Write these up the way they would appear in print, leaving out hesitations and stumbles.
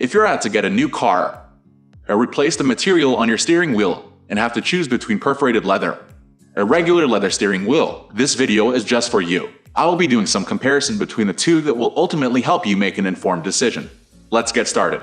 If you're out to get a new car, or replace the material on your steering wheel and have to choose between perforated leather or regular leather steering wheel, this video is just for you. I will be doing some comparison between the two that will ultimately help you make an informed decision. Let's get started.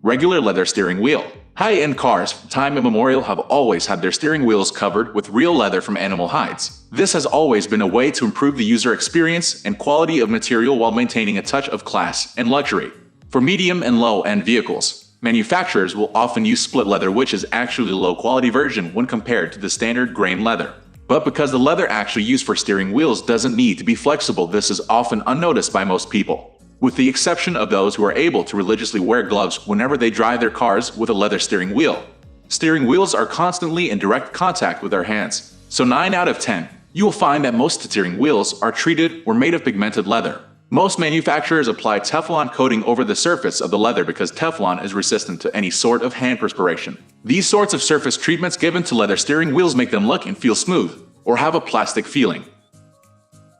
Regular leather steering wheel. High-end cars from time immemorial have always had their steering wheels covered with real leather from animal hides. This has always been a way to improve the user experience and quality of material while maintaining a touch of class and luxury. For medium and low-end vehicles, manufacturers will often use split leather, which is actually a low-quality version when compared to the standard grain leather. But because the leather actually used for steering wheels doesn't need to be flexible, this is often unnoticed by most people, with the exception of those who are able to religiously wear gloves whenever they drive their cars with a leather steering wheel. Steering wheels are constantly in direct contact with our hands, so 9 out of 10, you will find that most steering wheels are treated or made of pigmented leather. Most manufacturers apply Teflon coating over the surface of the leather because Teflon is resistant to any sort of hand perspiration. These sorts of surface treatments given to leather steering wheels make them look and feel smooth, or have a plastic feeling.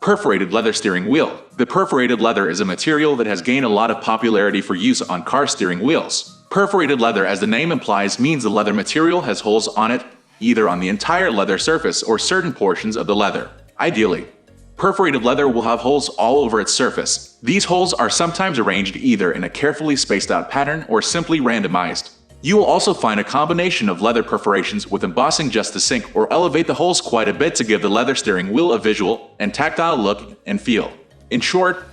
Perforated leather steering wheel. The perforated leather is a material that has gained a lot of popularity for use on car steering wheels. Perforated leather, as the name implies, means the leather material has holes on it, either on the entire leather surface or certain portions of the leather. Ideally, perforated leather will have holes all over its surface. These holes are sometimes arranged either in a carefully spaced out pattern or simply randomized. You will also find a combination of leather perforations with embossing just to sink or elevate the holes quite a bit to give the leather steering wheel a visual and tactile look and feel. In short,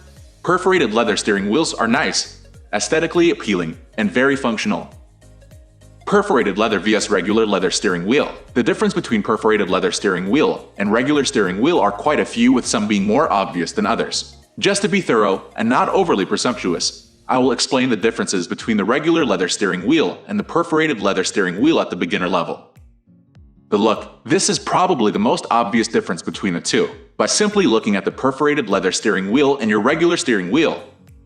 perforated leather steering wheels are nice, aesthetically appealing, and very functional. Perforated leather vs regular leather steering wheel. The difference between perforated leather steering wheel and regular steering wheel are quite a few, with some being more obvious than others. Just to be thorough and not overly presumptuous, I will explain the differences between the regular leather steering wheel and the perforated leather steering wheel at the beginner level. The look. This is probably the most obvious difference between the two. By simply looking at the perforated leather steering wheel and your regular steering wheel,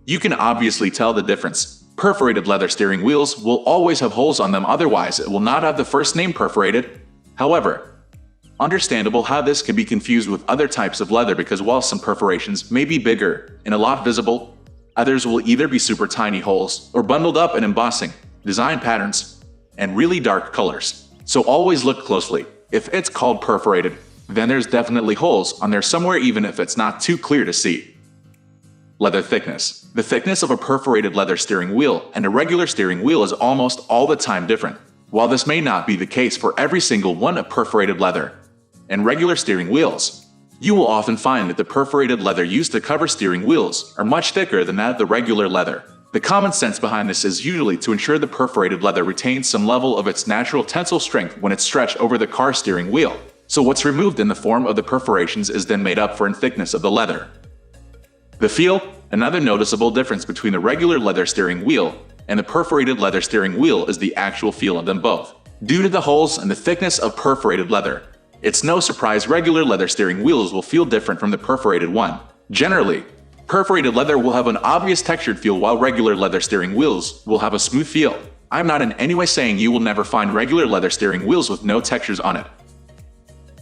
you can obviously tell the difference. Perforated leather steering wheels will always have holes on them, otherwise it will not have the first name perforated. However, understandable how this can be confused with other types of leather, because while some perforations may be bigger and a lot visible, others will either be super tiny holes or bundled up in embossing, design patterns, and really dark colors. So always look closely. If it's called perforated, then there's definitely holes on there somewhere, even if it's not too clear to see. Leather thickness. The thickness of a perforated leather steering wheel and a regular steering wheel is almost all the time different. While this may not be the case for every single one of perforated leather and regular steering wheels, you will often find that the perforated leather used to cover steering wheels are much thicker than that of the regular leather. The common sense behind this is usually to ensure the perforated leather retains some level of its natural tensile strength when it's stretched over the car steering wheel. So what's removed in the form of the perforations is then made up for in thickness of the leather. The feel. Another noticeable difference between the regular leather steering wheel and the perforated leather steering wheel is the actual feel of them both. Due to the holes and the thickness of perforated leather, it's no surprise regular leather steering wheels will feel different from the perforated one. Generally, perforated leather will have an obvious textured feel, while regular leather steering wheels will have a smooth feel. I'm not in any way saying you will never find regular leather steering wheels with no textures on it.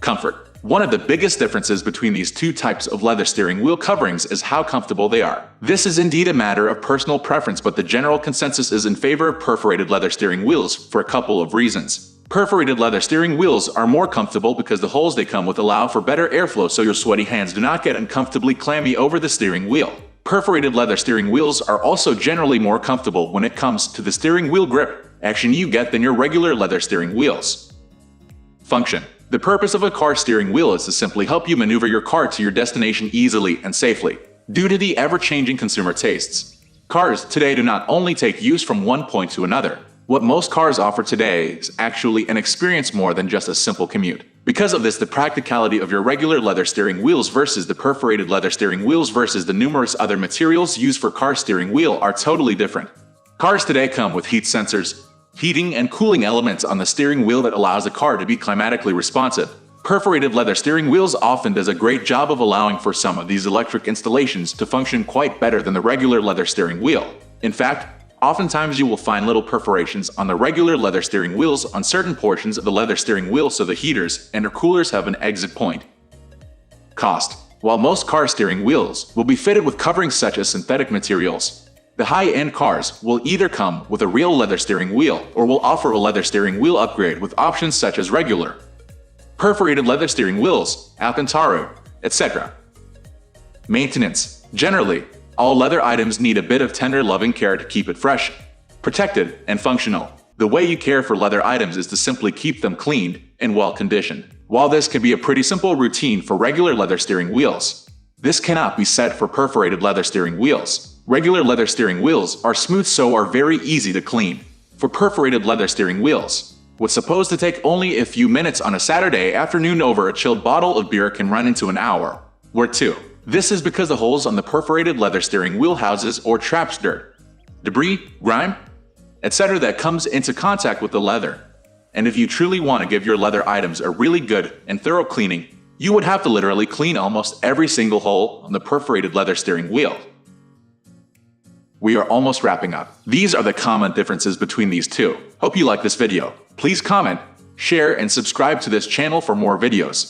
Comfort. One of the biggest differences between these two types of leather steering wheel coverings is how comfortable they are. This is indeed a matter of personal preference, but the general consensus is in favor of perforated leather steering wheels for a couple of reasons. Perforated leather steering wheels are more comfortable because the holes they come with allow for better airflow, so your sweaty hands do not get uncomfortably clammy over the steering wheel. Perforated leather steering wheels are also generally more comfortable when it comes to the steering wheel grip action you get than your regular leather steering wheels. Function. The purpose of a car steering wheel is to simply help you maneuver your car to your destination easily and safely. Due to the ever-changing consumer tastes, cars today do not only take use from one point to another. What most cars offer today is actually an experience more than just a simple commute. Because of this, the practicality of your regular leather steering wheels versus the perforated leather steering wheels versus the numerous other materials used for car steering wheel are totally different. Cars today come with heat sensors, heating and cooling elements on the steering wheel that allows the car to be climatically responsive. Perforated leather steering wheels often does a great job of allowing for some of these electric installations to function quite better than the regular leather steering wheel. In fact, oftentimes you will find little perforations on the regular leather steering wheels on certain portions of the leather steering wheel, so the heaters and coolers have an exit point. Cost. while most car steering wheels will be fitted with coverings such as synthetic materials. The high-end cars will either come with a real leather steering wheel or will offer a leather steering wheel upgrade with options such as regular, perforated leather steering wheels, Alcantara, etc. Maintenance. Generally, all leather items need a bit of tender loving care to keep it fresh, protected, and functional. The way you care for leather items is to simply keep them cleaned and well-conditioned. While this can be a pretty simple routine for regular leather steering wheels, this cannot be said for perforated leather steering wheels. Regular leather steering wheels are smooth so are very easy to clean. For perforated leather steering wheels, what's supposed to take only a few minutes on a Saturday afternoon over a chilled bottle of beer can run into an hour or two. This is because the holes on the perforated leather steering wheel houses or traps dirt, debris, grime, etc. that comes into contact with the leather. And if you truly want to give your leather items a really good and thorough cleaning, you would have to literally clean almost every single hole on the perforated leather steering wheel. We are almost wrapping up. These are the common differences between these two. Hope you like this video. Please comment, share, and subscribe to this channel for more videos.